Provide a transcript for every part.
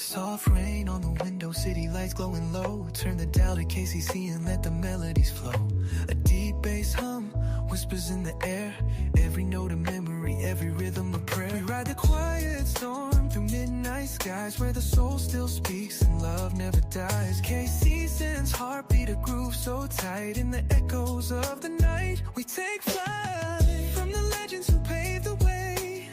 Soft rain on the window, city lights glowing low. Turn the dial to KCC and let the melodies flow. A deep bass hum whispers in the air. Every note a memory, every rhythm a prayer. We ride the quiet storm through midnight skies, where the soul still speaks and love never dies. KC sends heartbeat, a groove so tight. In the echoes of the night, we take flight. From the legends who paved the way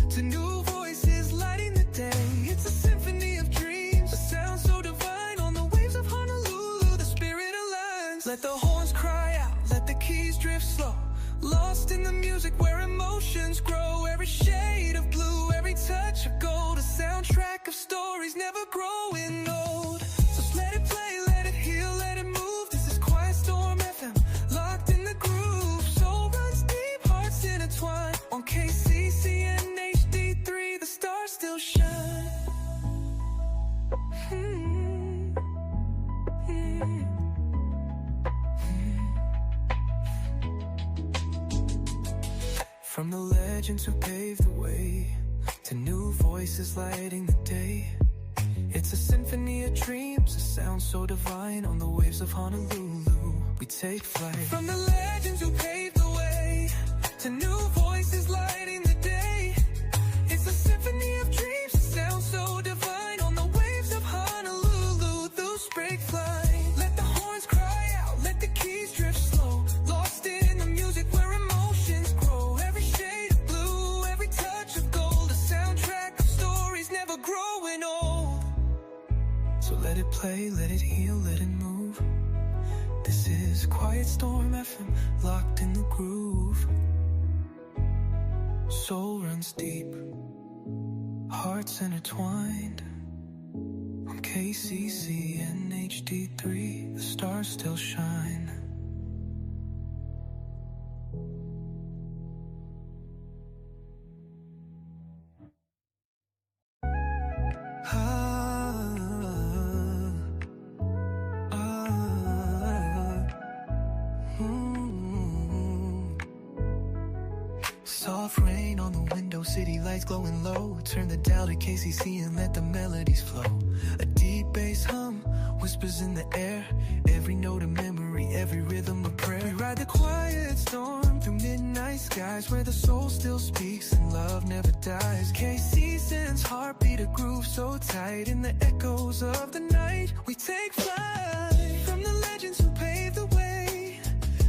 to new voices lighting the day. It's a symphony of dreams, a sound so divine. On the waves of Honolulu, the spirit aligns. Let the horns cry out, let the keys drift slow. Lost in the music where emotions grow. Every shade of blue, every touch of gold. A soundtrack of stories never growing old. So let it play, let it heal, let it move. This is Quiet Storm FM, locked in the groove. Soul runs deep, hearts intertwine. On KCC and HD3, the stars still shine. From the legends who paved the way to new voices lighting the day. It's a symphony of dreams, a sound so divine. On the waves of Honolulu, we take flight. From the legends who paved the way to new voices lighting the day. It's a symphony of dreams, a sound so divine. On the waves of Honolulu, those break flight. Let the horns cry out, let the keys drift slow. Lost in the music where emotions grow. Every shade of blue, every touch of gold. A soundtrack of stories never growing old. So let it play, let it heal, let it move. This is Quiet Storm FM, locked in the groove. Soul runs deep, hearts intertwined. On KCC and HD3, the stars still shine. Soft rain on the window, city lights glowing low. Turn the dial to KCC and let the melodies flow. A deep bass hum whispers in the air. Every note a memory, every rhythm a prayer. We ride the quiet storm through midnight skies, where the soul still speaks and love never dies. KC sends heartbeat, a groove so tight. In the echoes of the night, we take flight. From the legends who paved the way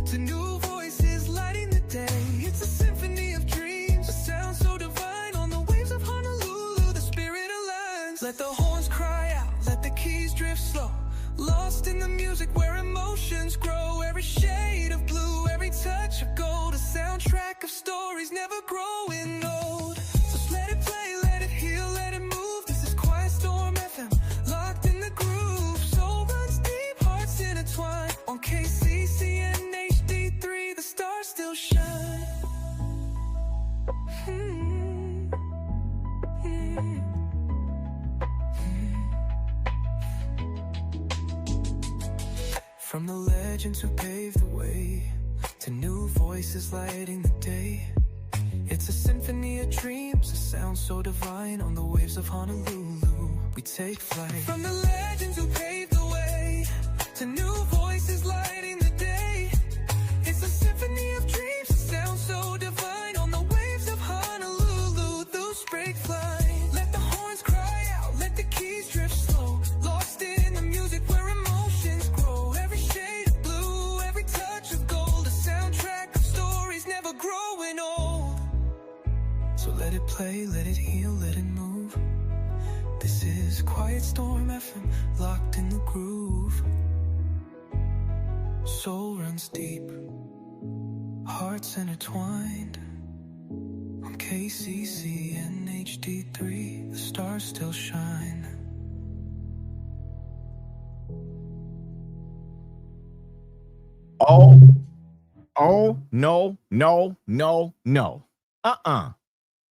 to new voices lighting the day. It's a symphony of dreams, a sound so divine. On the waves of Honolulu, the spirit aligns. Let the horns cry out, let the keys drift slow. Lost in the music where emotions grow. Every shade of blue, every touch of gold. A soundtrack of stories never growing old. So let it play, let it heal, let it move. This is Quiet Storm FM, locked in the groove. Soul runs deep, hearts intertwine. On KCC and HD3, the stars still shine. From the legends who paved the way to new voices lighting the day. It's a symphony of dreams, a sound so divine. On the waves of Honolulu, we take flight. From the legends who paved the way to new voices lighting the day. It's a symphony of dreams, a sound so divine. On the waves of Honolulu, those break flight. Let the horns cry out, let the keys drift slow. Lost in the music where emotions grow. Every shade of blue, every touch of gold. A soundtrack of stories never growing old. So let it play, let it heal, let it move. This is Quiet Storm FM, locked in the groove. Soul runs deep, hearts intertwined. On KCC and HD3, the stars still shine. Oh, no.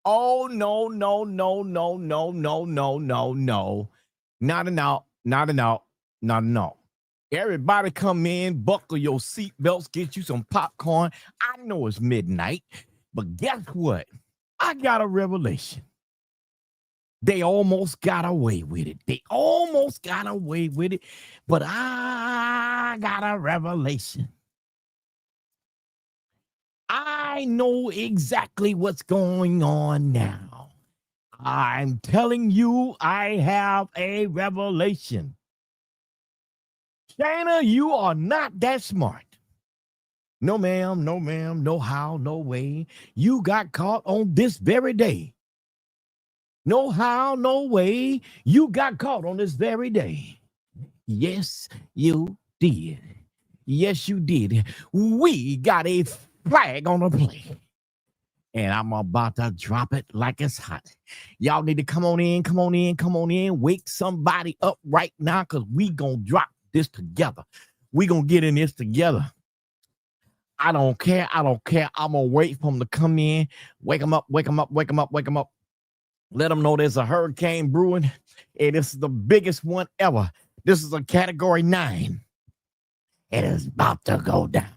Oh, no. Not enough. Everybody come in, buckle your seatbelts, get you some popcorn. I know it's midnight, but guess what? I got a revelation. They almost got away with it. They almost got away with it. But I got a revelation. I know exactly what's going on now. I'm telling you, I have a revelation. Shana, you are not that smart. No, ma'am, no, ma'am, no how, no way. You got caught on this very day. No how, no way. You got caught on this very day. Yes, you did. Yes, you did. We got a flag on the play. And I'm about to drop it like it's hot. Y'all need to come on in, come on in, come on in. Wake somebody up right now because we going to drop this together. We going to get in this together. I don't care. I don't care. I'm going to wait for them to come in. Wake them up, wake them up, wake them up, wake them up. Let them know there's a hurricane brewing. And this is the biggest one ever. This is a category 9. It is about to go down.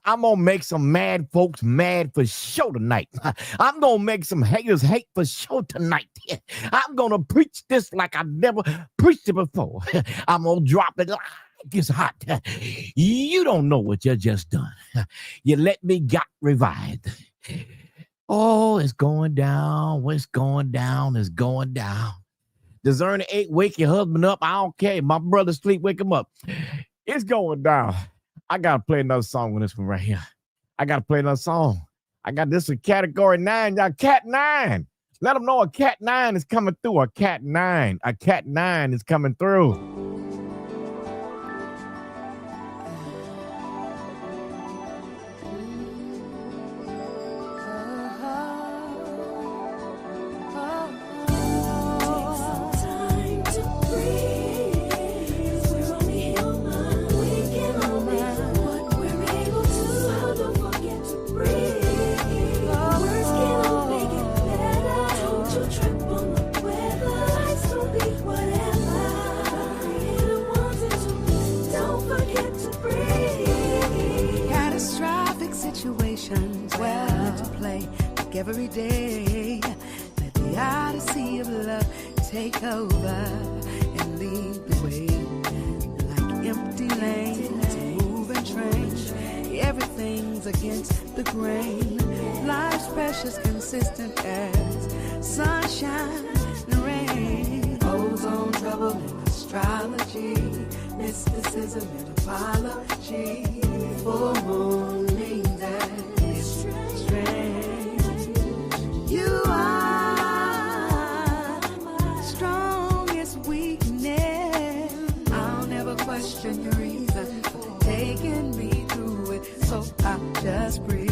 I'm going to make some mad folks mad for sure tonight. I'm going to make some haters hate for sure tonight. I'm going to preach this like I never preached it before. I'm going to drop it like it's hot. You don't know what you just done. You let me got revived. Oh, it's going down. What's going down is going down. Does Ernie 8 wake your husband up? I don't care. My brother sleep, wake him up. It's going down. I got to play another song with this one right here. I got to play another song. I got this in category 9. Y'all, Cat 9. Let them know a Cat 9 is coming through. A Cat 9. A Cat 9 is coming through. Every day, let the odyssey of love take over and lead the way. Like empty lanes, moving trains, everything's against the grain. Life's precious, consistent as sunshine and rain. Ozone trouble and astrology, mysticism and apology. Full moon means that it's strange. You are my strongest weakness. I'll never question your reason for taking me through it, so I'll just breathe.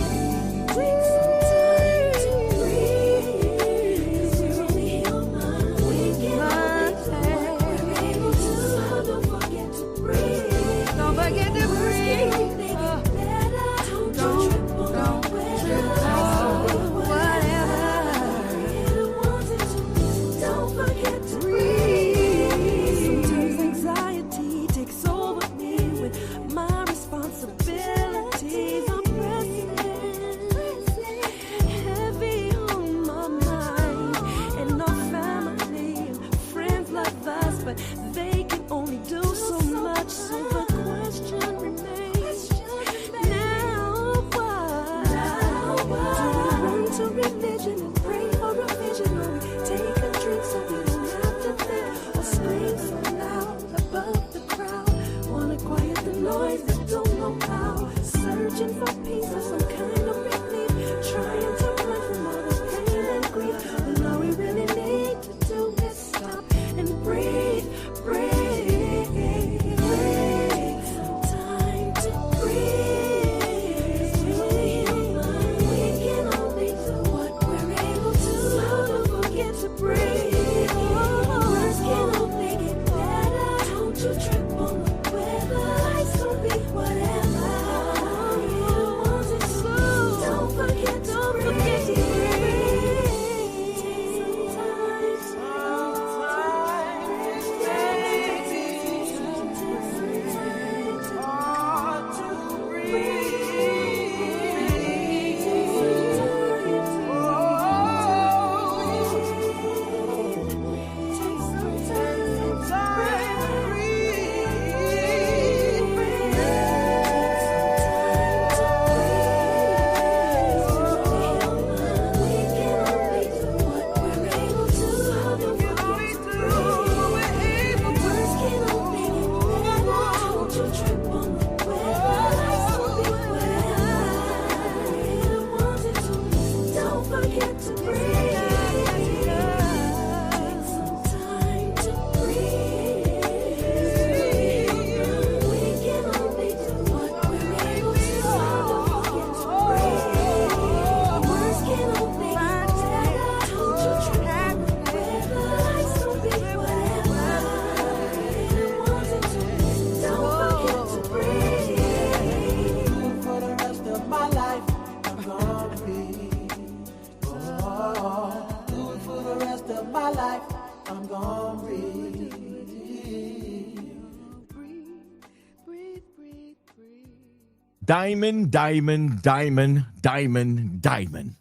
Diamond, diamond, diamond, diamond, diamond.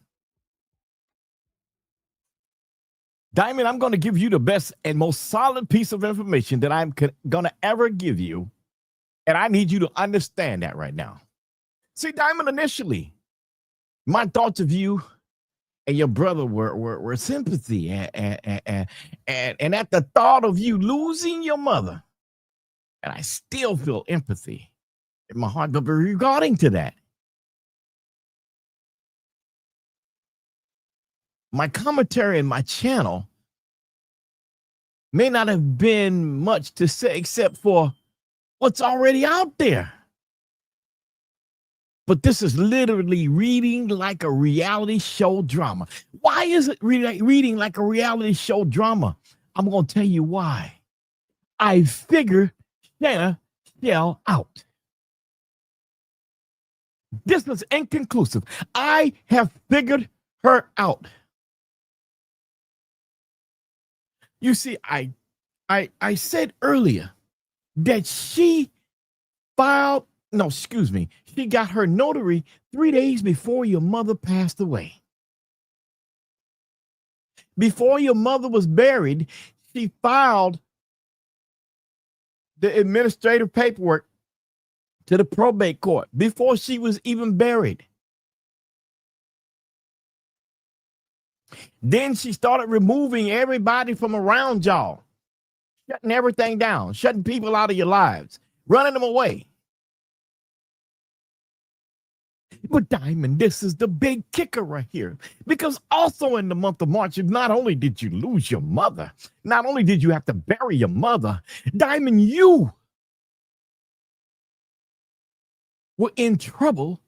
Diamond, I'm going to give you the best and most solid piece of information that I'm going to ever give you. And I need you to understand that right now. See, Diamond, initially, my thoughts of you and your brother were sympathy. And at the thought of you losing your mother, and I still feel empathy in my heart, but regarding to that, my commentary and my channel may not have been much to say except for what's already out there. But this is literally reading like a reality show drama. Why is it reading like a reality show drama? I'm going to tell you why. I figure Shana Shell out. This is inconclusive. I have figured her out. You see, I said earlier that she she got her notary 3 days before your mother passed away. Before your mother was buried, she filed the administrative paperwork to the probate court before she was even buried. Then she started removing everybody from around y'all, shutting everything down, shutting people out of your lives, running them away. But Diamond, this is the big kicker right here. Because also in the month of March, not only did you lose your mother, not only did you have to bury your mother, Diamond, you were in trouble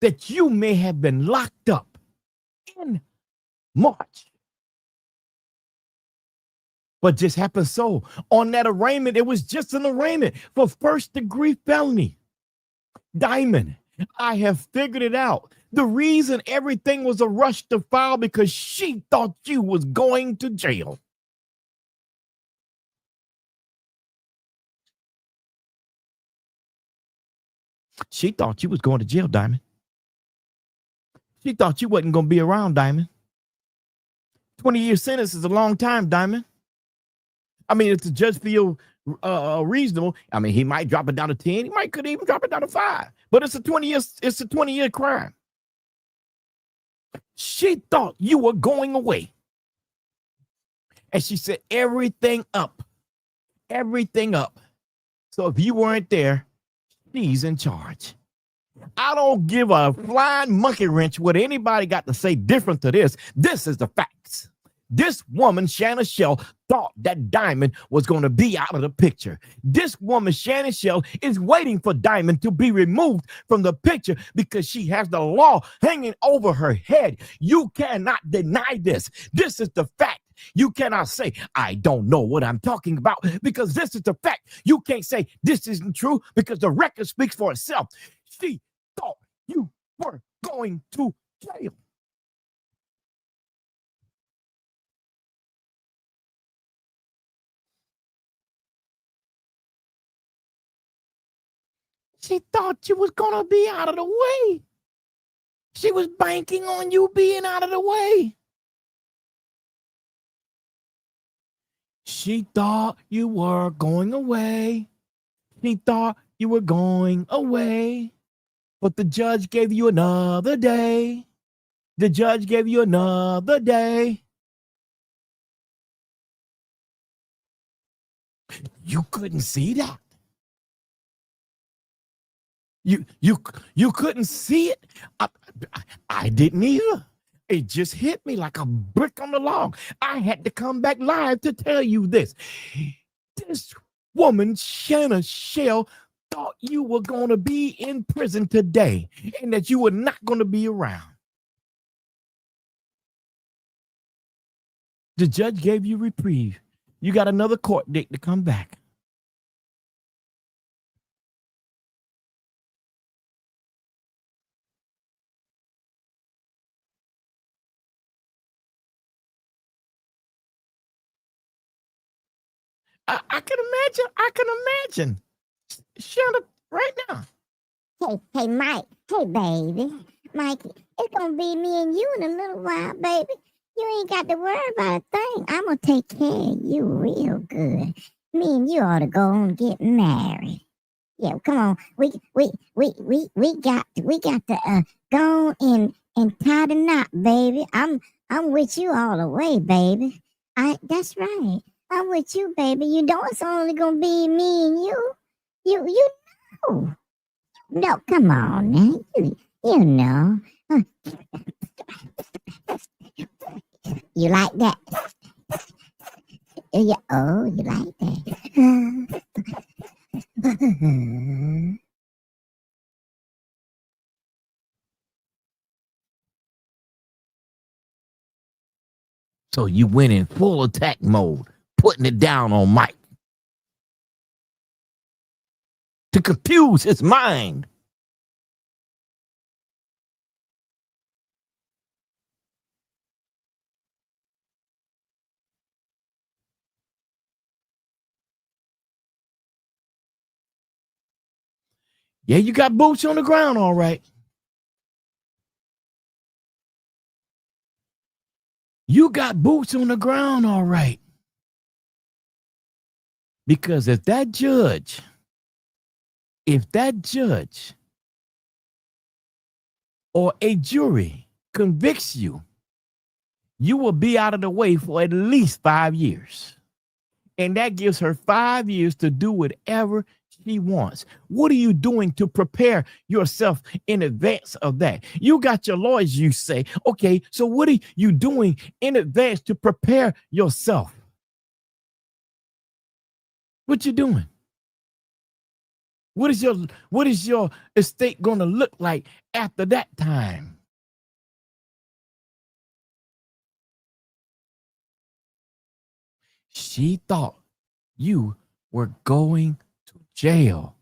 that you may have been locked up in March. But just happened so on that arraignment, it was just an arraignment for first-degree felony. Diamond, I have figured it out. The reason everything was a rush to file because she thought you was going to jail. She thought you was going to jail, Diamond. She thought you wasn't going to be around, Diamond. 20-year sentence is a long time, Diamond. I mean, if the judge feel reasonable, I mean, he might drop it down to 10. He could even drop it down to 5. But it's a 20-year crime. She thought you were going away. And she set everything up. Everything up. So if you weren't there, she's in charge. I don't give a flying monkey wrench what anybody got to say different to this. This is the facts. This woman, Shana Shell, thought that Diamond was going to be out of the picture. This woman, Shana Shell, is waiting for Diamond to be removed from the picture because she has the law hanging over her head. You cannot deny this. This is the fact. You cannot say, I don't know what I'm talking about, because this is the fact. You can't say this isn't true because the record speaks for itself. She thought you were going to jail. She thought you was going to be out of the way. She was banking on you being out of the way. She thought you were going away. She thought you were going away. But the judge gave you another day. The judge gave you another day. You couldn't see that. You couldn't see it. I didn't either. It just hit me like a brick on the log. I had to come back live to tell you this. This woman, Shana Shell, thought you were going to be in prison today and that you were not going to be around. The judge gave you reprieve. You got another court date to come back. I can imagine. Shana, right now. Hey, Mike. Hey, baby. Mikey, it's gonna be me and you in a little while, baby. You ain't got to worry about a thing. I'm gonna take care of you real good. Me and you ought to go and get married. Yeah, come on. We got to go and tie the knot, baby. I'm with you all the way, baby. That's right. I'm with you, baby. You know it's only gonna be me and you. You know. No, come on now. You know. You like that? Yeah, oh, you like that? So you went in full attack mode, putting it down on Mike to confuse his mind. Yeah, you got boots on the ground, all right. You got boots on the ground, all right. Because if that judge or a jury convicts you, you will be out of the way for at least 5 years. And that gives her 5 years to do whatever she wants. What are you doing to prepare yourself in advance of that? You got your lawyers, you say. Okay, so what are you doing in advance to prepare yourself? What you doing? What is your estate going to look like after that time? She thought you were going to jail.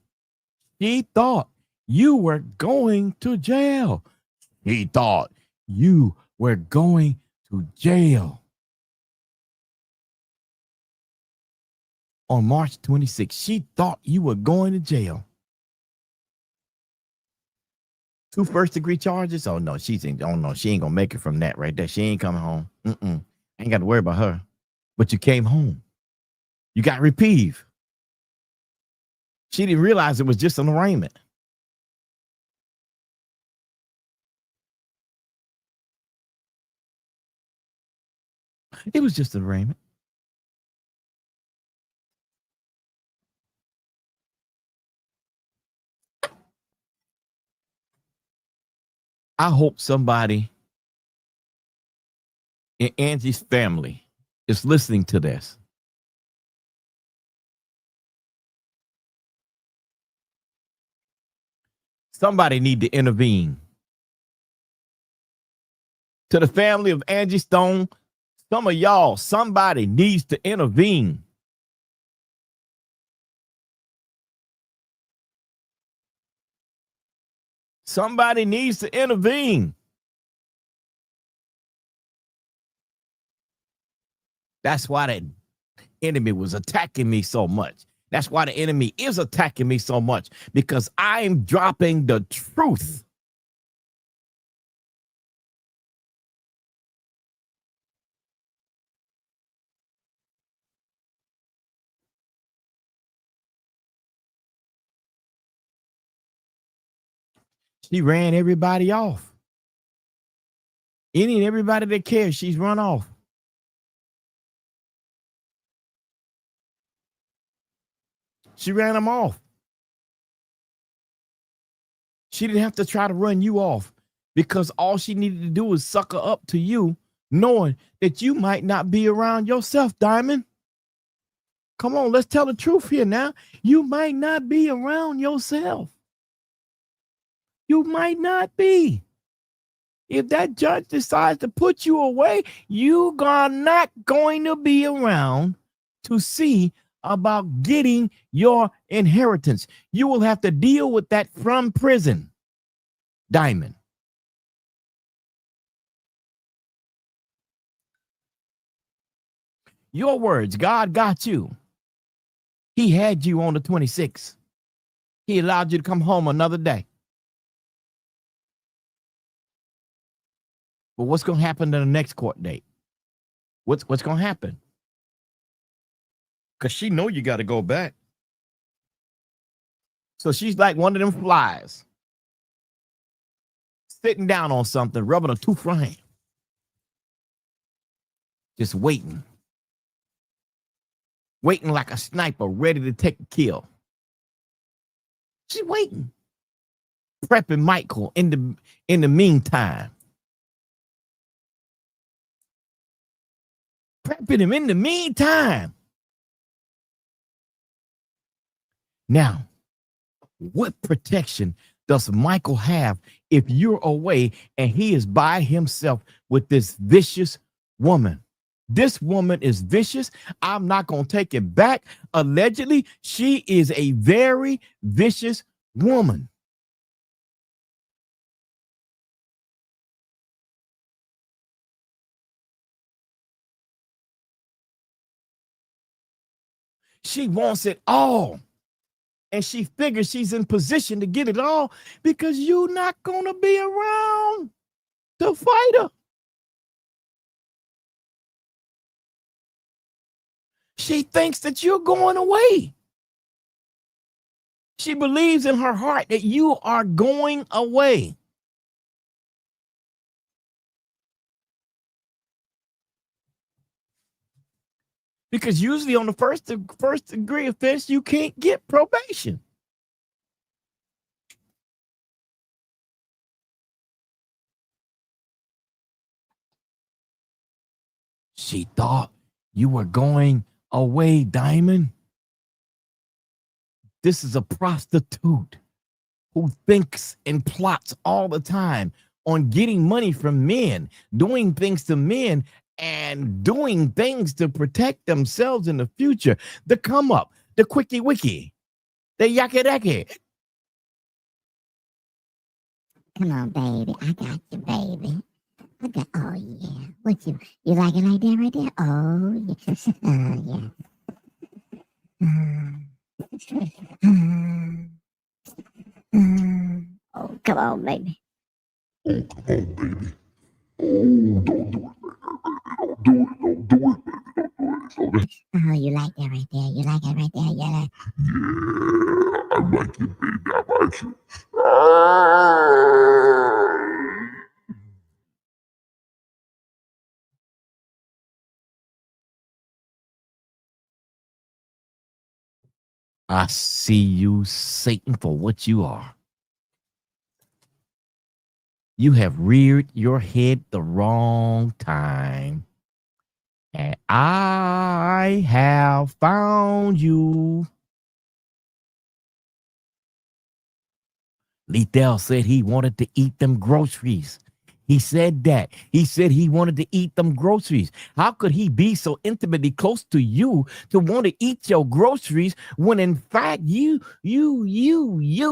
She thought you were going to jail. He thought you were going to jail. On March 26th, she thought you were going to jail. 2 first-degree charges? Oh no, she ain't gonna make it from that right there. She ain't coming home. Ain't got to worry about her. But you came home. You got reprieve. She didn't realize it was just an arraignment. It was just an arraignment. I hope somebody in Angie's family is listening to this. Somebody need to intervene. To the family of Angie Stone, some of y'all, somebody needs to intervene. Somebody needs to intervene. That's why the enemy was attacking me so much. That's why the enemy is attacking me so much, because I'm dropping the truth. She ran everybody off. Any and everybody that cares, she's run off. She ran them off. She didn't have to try to run you off, because all she needed to do was sucker up to you, knowing that you might not be around yourself, Diamond. Come on, let's tell the truth here now. You might not be around yourself. You might not be. If that judge decides to put you away, you are not going to be around to see about getting your inheritance. You will have to deal with that from prison, Diamond. Your words, God got you. He had you on the 26th. He allowed you to come home another day. But what's going to happen to the next court date? What's going to happen? Because she know you got to go back. So she's like one of them flies, sitting down on something, rubbing a tooth for hand, just waiting like a sniper, ready to take a kill. She's waiting, prepping Michael in the meantime. Prepping him in the meantime. Now, what protection does Michael have if you're away and he is by himself with this vicious woman? This woman is vicious. I'm not going to take it back. Allegedly, she is a very vicious woman. She wants it all. And she figures she's in position to get it all because you're not going to be around to fight her. She thinks that you're going away. She believes in her heart that you are going away. Because usually on the first degree offense, you can't get probation. She thought you were going away, Diamond. This is a prostitute who thinks and plots all the time on getting money from men, doing things to men, and doing things to protect themselves in the future. The come up, the quickie wiki, the yaki daki. Come on, baby. I got you, baby. Oh, yeah. What you like it like that right there? Oh, yeah. Oh, come on, baby. Oh, come on, baby. Oh, don't do it. Don't do it. Oh, you like that right there? You like it right there? Yeah, I like it, baby. I like it. I see you, Satan, for what you are. You have reared your head the wrong time. And I have found you. Lethal said he wanted to eat them groceries. He said that. He said he wanted to eat them groceries. How could he be so intimately close to you to want to eat your groceries when in fact you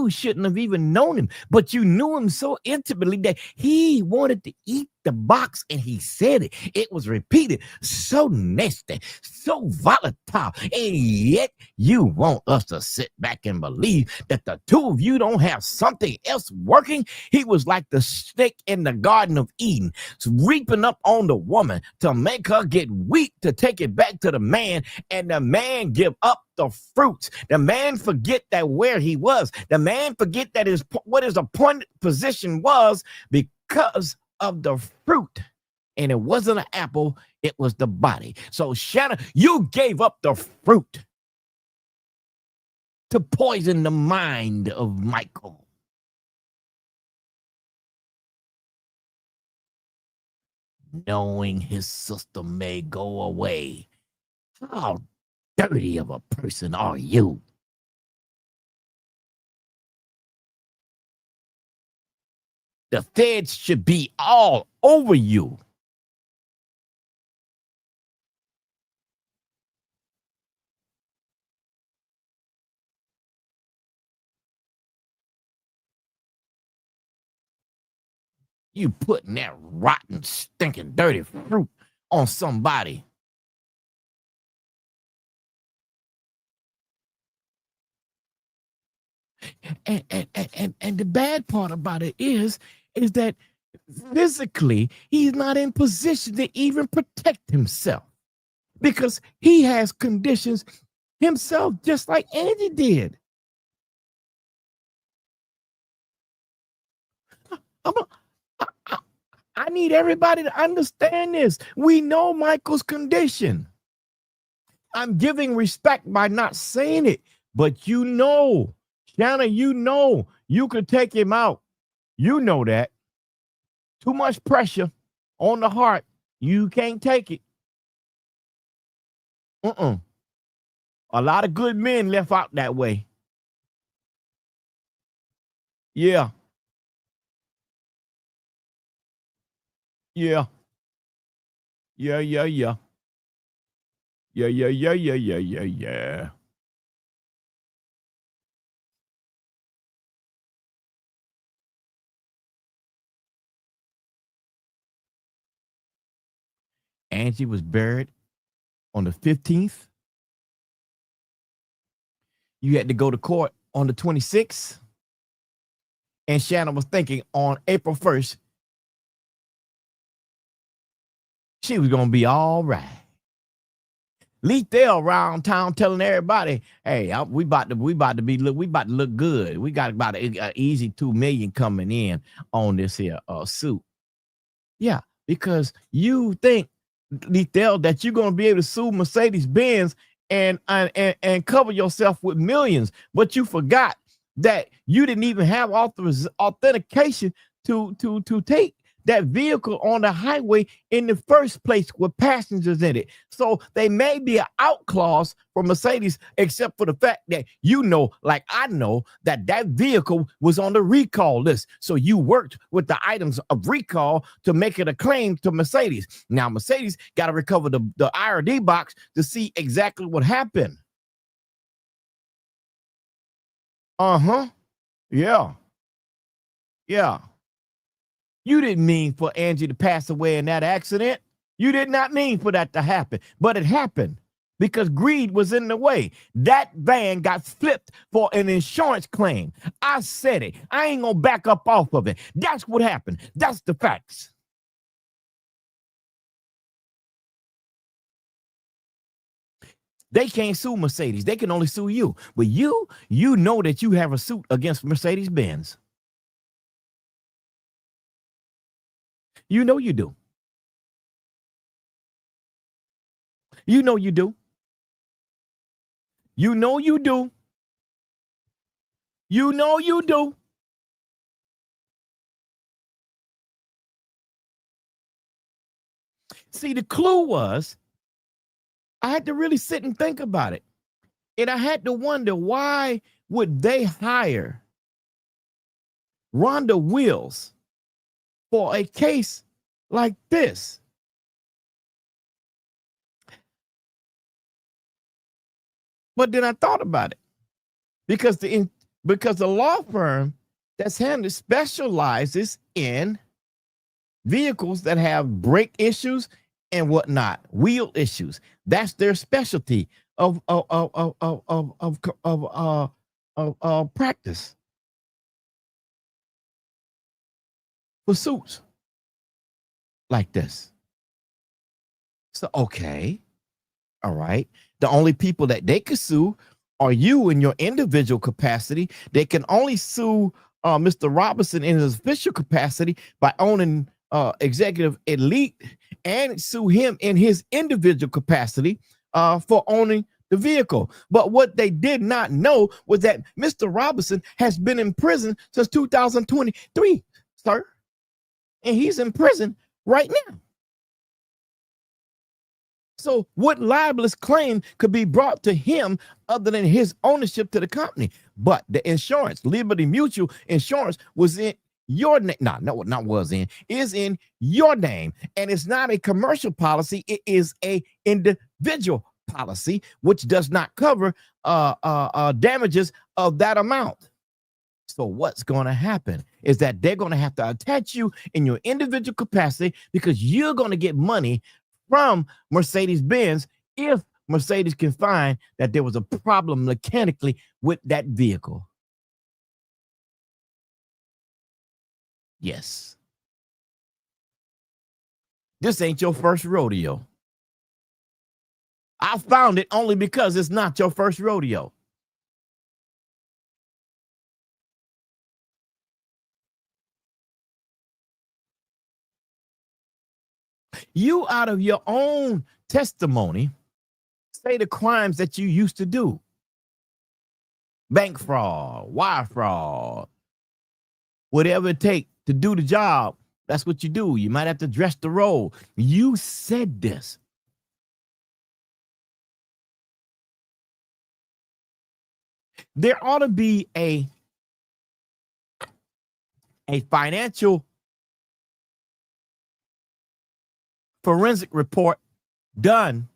shouldn't have even known him, but you knew him so intimately that he wanted to eat the box, and he said it. It was repeated. So nasty, so volatile, and yet you want us to sit back and believe that the two of you don't have something else working? He was like the snake in the Garden of Eden, reaping up on the woman to make her get weak, to take it back to the man, and the man give up the fruits. The man forget that where he was. The man forget that what his appointed position was because of the fruit. And it wasn't an apple, it was the body. So Shana, you gave up the fruit to poison the mind of Michael. Knowing his sister may go away. How dirty of a person are you? The feds should be all over you. You putting that rotten, stinking, dirty fruit on somebody. And the bad part about it is that Physically, he's not in position to even protect himself because he has conditions himself, just like Angie did. I need everybody to understand this. We know Michael's condition. I'm giving respect by not saying it, but you know, Shana, you could take him out. You know that. Too much pressure on the heart. You can't take it. A lot of good men left out that way. Yeah. Yeah. Yeah, yeah, yeah. Yeah, yeah, yeah, yeah, yeah, yeah, yeah. Angie was buried on the 15th. You had to go to court on the 26th. And Shannon was thinking on April 1st, she was going to be all right. Lethal around town telling everybody, "Hey, we about to look good. We got about an easy 2 million coming in on this here suit." Yeah, because you think, Lethal, that you're going to be able to sue Mercedes-Benz and cover yourself with millions, but you forgot that you didn't even have authentication to take that vehicle on the highway in the first place with passengers in it. So they may be an out clause for Mercedes, except for the fact that like I know, that vehicle was on the recall list. So you worked with the items of recall to make it a claim to Mercedes. Now Mercedes got to recover the IRD box to see exactly what happened. Yeah. Yeah. You didn't mean for Angie to pass away in that accident. You did not mean for that to happen, but it happened because greed was in the way. That van got flipped for an insurance claim. I said it. I ain't going to back up off of it. That's what happened. That's the facts. They can't sue Mercedes. They can only sue you. But you know that you have a suit against Mercedes-Benz. You know you do. You know you do. You know you do. You know you do. See, the clue was, I had to really sit and think about it. And I had to wonder, why would they hire Rhonda Wills for a case like this? But then I thought about it, because the law firm that's handled specializes in vehicles that have brake issues and whatnot, wheel issues. That's their specialty of practice for suits like this. So, okay, all right. The only people that they could sue are you in your individual capacity. They can only sue Mr. Robinson in his official capacity by owning Executive Elite, and sue him in his individual capacity for owning the vehicle. But what they did not know was that Mr. Robinson has been in prison since 2023, sir. And he's in prison right now. So what libelous claim could be brought to him other than his ownership to the company? But the insurance, Liberty Mutual Insurance, was in your name. Is in your name. And it's not a commercial policy. It is a individual policy, which does not cover damages of that amount. So what's going to happen is that they're going to have to attach you in your individual capacity, because you're going to get money from Mercedes-Benz if Mercedes can find that there was a problem mechanically with that vehicle. Yes. This ain't your first rodeo. I found it only because it's not your first rodeo. You, out of your own testimony, say the crimes that you used to do. Bank fraud, wire fraud, whatever it takes to do the job, that's what you do. You might have to dress the role. You said this. There ought to be a financial forensic report done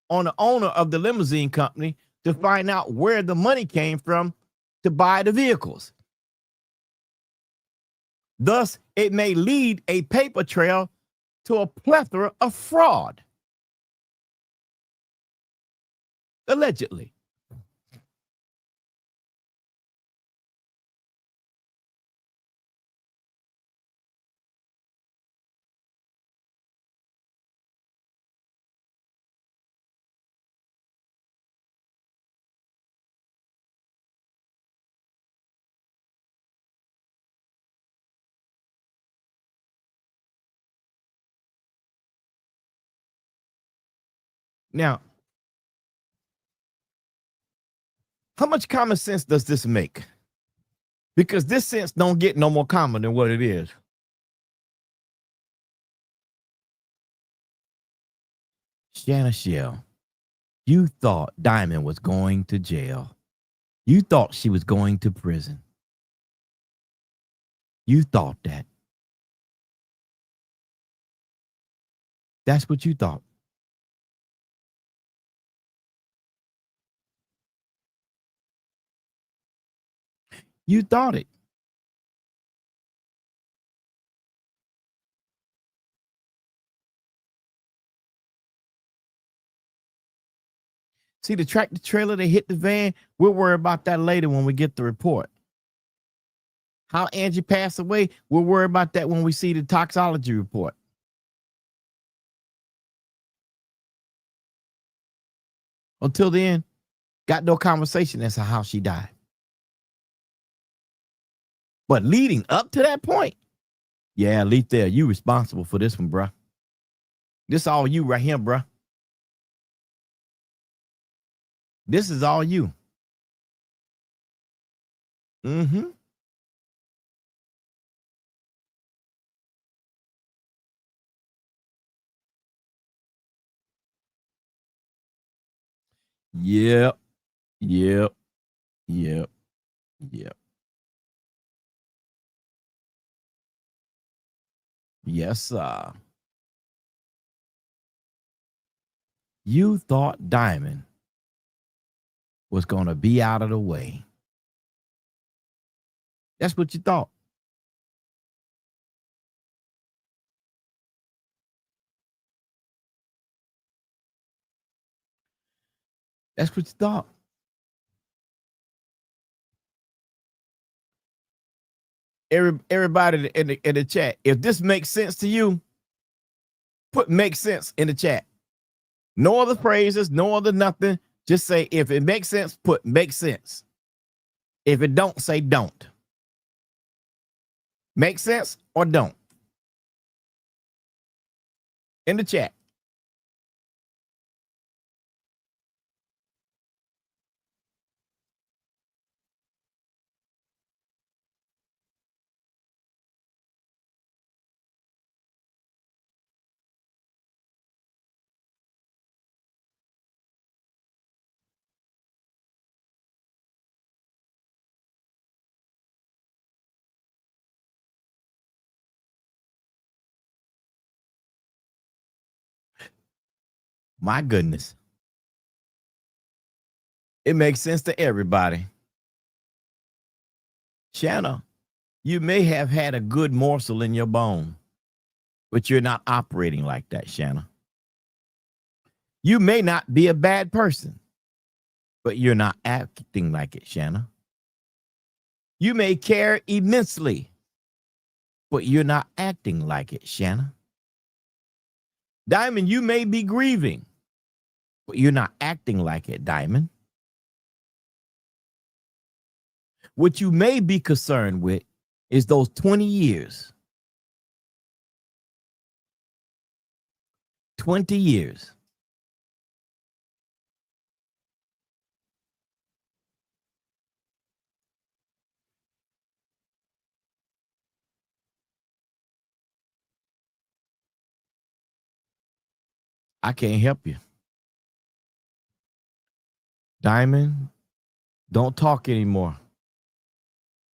on the owner of the limousine company to find out where the money came from to buy the vehicles. Thus, it may lead a paper trail to a plethora of fraud. Allegedly. Now, how much common sense does this make? Because this sense don't get no more common than what it is. Shana Shell, you thought Diamond was going to jail. You thought she was going to prison. You thought that. That's what you thought. You thought it. See the tractor trailer that hit the van? We'll worry about that later when we get the report. How Angie passed away, we'll worry about that when we see the toxicology report. Until then, got no conversation as to how she died. But leading up to that point, yeah, Leaf there, you responsible for this one, bruh. This all you right here, bruh. This is all you. Mm-hmm. Yep. Yep. Yep. Yep. Yes, sir. You thought Diamond was going to be out of the way. That's what you thought. That's what you thought. Everybody in the chat, if this makes sense to you, put "make sense" in the chat. No other phrases, no other nothing. Just say, if it makes sense, put "make sense." If it don't, say "don't." Make sense or don't. In the chat. My goodness. It makes sense to everybody. Shana, you may have had a good morsel in your bone, but you're not operating like that, Shana. You may not be a bad person, but you're not acting like it, Shana. You may care immensely, but you're not acting like it, Shana. Diamond, you may be grieving, but you're not acting like it, Diamond. What you may be concerned with is those 20 years. 20 years. I can't help you. Diamond, don't talk anymore.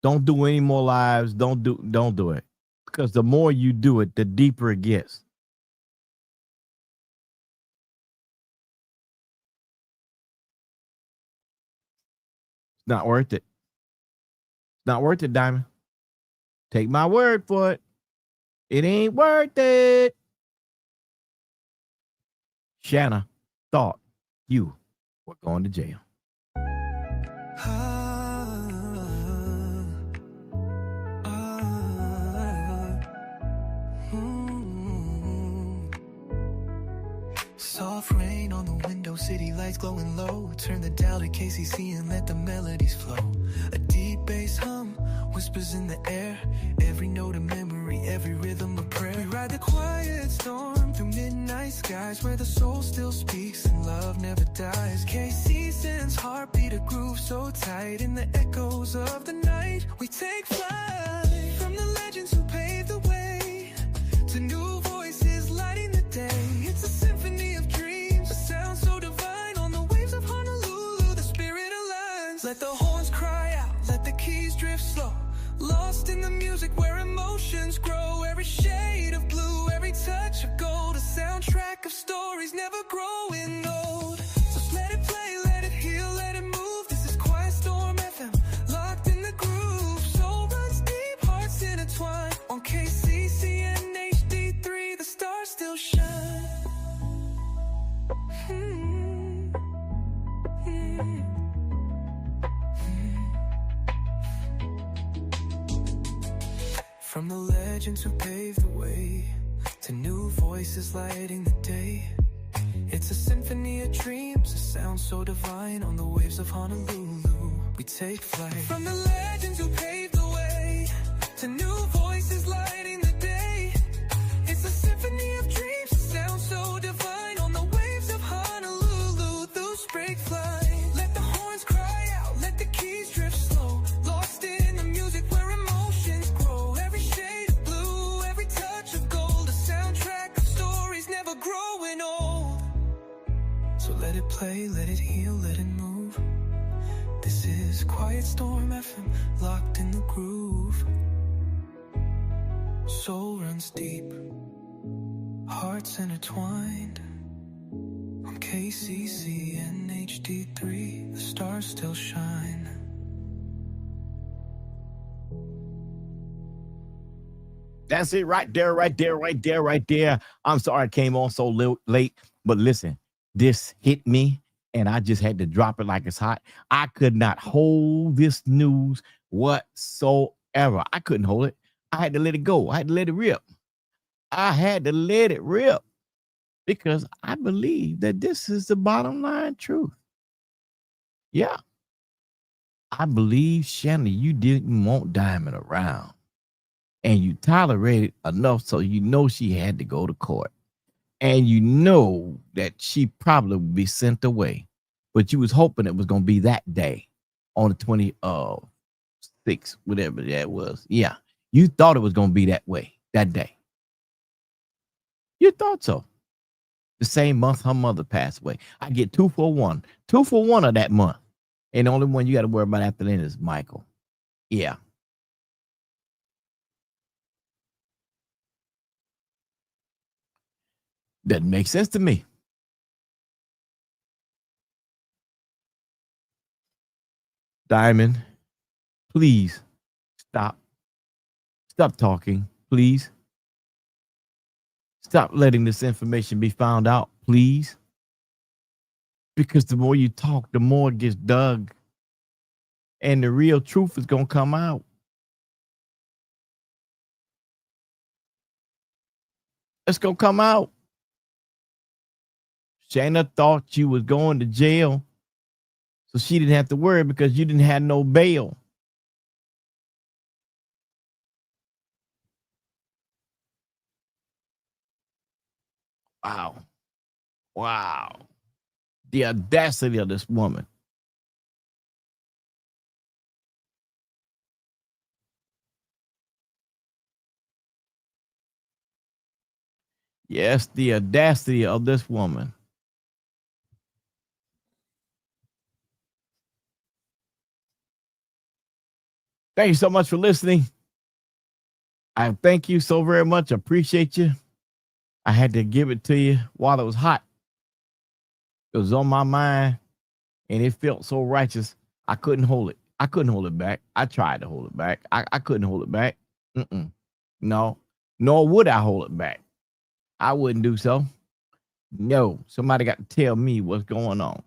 Don't do any more lives. Don't do it. Because the more you do it, the deeper it gets. It's not worth it. It's not worth it, Diamond. Take my word for it. It ain't worth it. Shana thought you were going to jail. Soft rain on the window, city lights glowing low. Turn the dial to KCC and let the melodies flow. A deep bass hum whispers in the air. Every note a memory, every rhythm a prayer. We ride the quiet storm through midnight skies, where the soul still speaks and love never dies. KC sends heartbeat a groove so tight. In the echoes of the night, we take flight. From the legends who paved the way to new voices lighting the day. It's a symphony of dreams, a sound so divine. On the waves of Honolulu, the spirit aligns. Let the horns cry out, let the keys drift slow. Lost in the music where emotions grow. Every shade of blue, every touch of gold. A soundtrack of stories never growing old. So let it play, let it heal, let it move. This is Quiet Storm FM, locked in the groove. Soul runs deep, hearts intertwined. On KCC and HD3, the stars still shine. From the legends who paved the way to new voices lighting the day. It's a symphony of dreams, a sound so divine. On the waves of Honolulu, we take flight. From the legends who paved the way to new voices lighting the day. It's a symphony of dreams, a sound so divine. On the waves of Honolulu, those break flight. Let the horns cry out, let the keys drift slow. Lost in the music where emotions grow. Every shade of blue, every touch of gold. A soundtrack of stories never growing old. So let it play, let it heal, let it move. This is Quiet Storm FM, locked in the groove. Soul runs deep, hearts intertwined. On KCC and HD3, the stars still shine. That's it right there, right there, right there, right there. I'm sorry I came on so late, but listen, this hit me and I just had to drop it like it's hot. I could not hold this news whatsoever. I couldn't hold it. I had to let it go. I had to let it rip. I had to let it rip because I believe that this is the bottom line truth. Yeah. I believe, Shana, you didn't want Diamond around. And you tolerated enough so you know she had to go to court. And you know that she probably would be sent away. But you was hoping it was going to be that day on the 26th, whatever that was. Yeah. You thought it was going to be that way, that day. You thought so. The same month her mother passed away. I get 2 for 1. 2 for 1 of that month. And the only one you got to worry about after that is Michael. Yeah. Doesn't make sense to me. Diamond, please stop. Stop talking, please. Stop letting this information be found out, please. Because the more you talk, the more it gets dug. And the real truth is going to come out. It's going to come out. Shana thought you was going to jail, so she didn't have to worry because you didn't have no bail. Wow. Wow. The audacity of this woman. Yes, the audacity of this woman. Thank you so much for listening. I thank you so very much. I appreciate you. I had to give it to you while it was hot. It was on my mind and it felt so righteous. I couldn't hold it. I couldn't hold it back. I tried to hold it back. I couldn't hold it back. No, nor would I hold it back. I wouldn't do so. No, somebody got to tell me what's going on.